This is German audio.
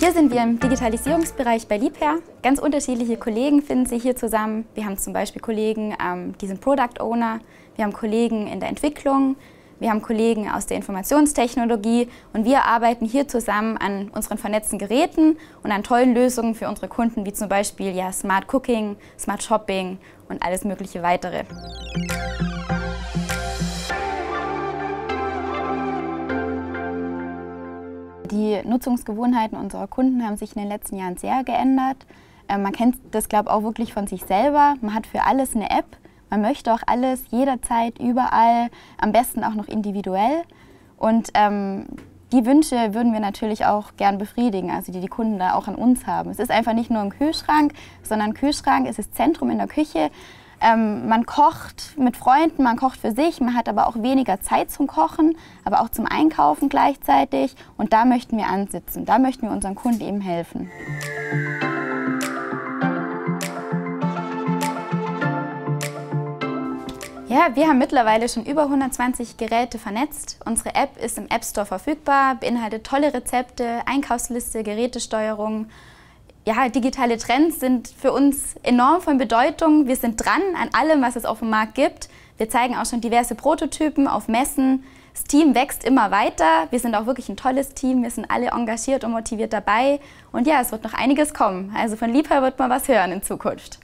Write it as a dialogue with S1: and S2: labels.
S1: Hier sind wir im Digitalisierungsbereich bei Liebherr. Ganz unterschiedliche Kollegen finden sich hier zusammen. Wir haben zum Beispiel Kollegen, die sind Product Owner, wir haben Kollegen in der Entwicklung, wir haben Kollegen aus der Informationstechnologie und wir arbeiten hier zusammen an unseren vernetzten Geräten und an tollen Lösungen für unsere Kunden, wie zum Beispiel Smart Cooking, Smart Shopping und alles mögliche weitere. Die Nutzungsgewohnheiten unserer Kunden haben sich in den letzten Jahren sehr geändert. Man kennt das, glaube ich, auch wirklich von sich selber. Man hat für alles eine App. Man möchte auch alles jederzeit, überall, am besten auch noch individuell. Und die Wünsche würden wir natürlich auch gern befriedigen, also die Kunden da auch an uns haben. Es ist einfach nicht nur ein Kühlschrank, sondern ein Kühlschrank ist das Zentrum in der Küche. Man kocht mit Freunden, man kocht für sich, man hat aber auch weniger Zeit zum Kochen, aber auch zum Einkaufen gleichzeitig. Und da möchten wir ansitzen, da möchten wir unseren Kunden eben helfen. Ja, wir haben mittlerweile schon über 120 Geräte vernetzt. Unsere App ist im App Store verfügbar, beinhaltet tolle Rezepte, Einkaufsliste, Gerätesteuerung. Ja, digitale Trends sind für uns enorm von Bedeutung. Wir sind dran an allem, was es auf dem Markt gibt. Wir zeigen auch schon diverse Prototypen auf Messen. Das Team wächst immer weiter. Wir sind auch wirklich ein tolles Team. Wir sind alle engagiert und motiviert dabei. Und ja, es wird noch einiges kommen. Also von Liebherr wird man was hören in Zukunft.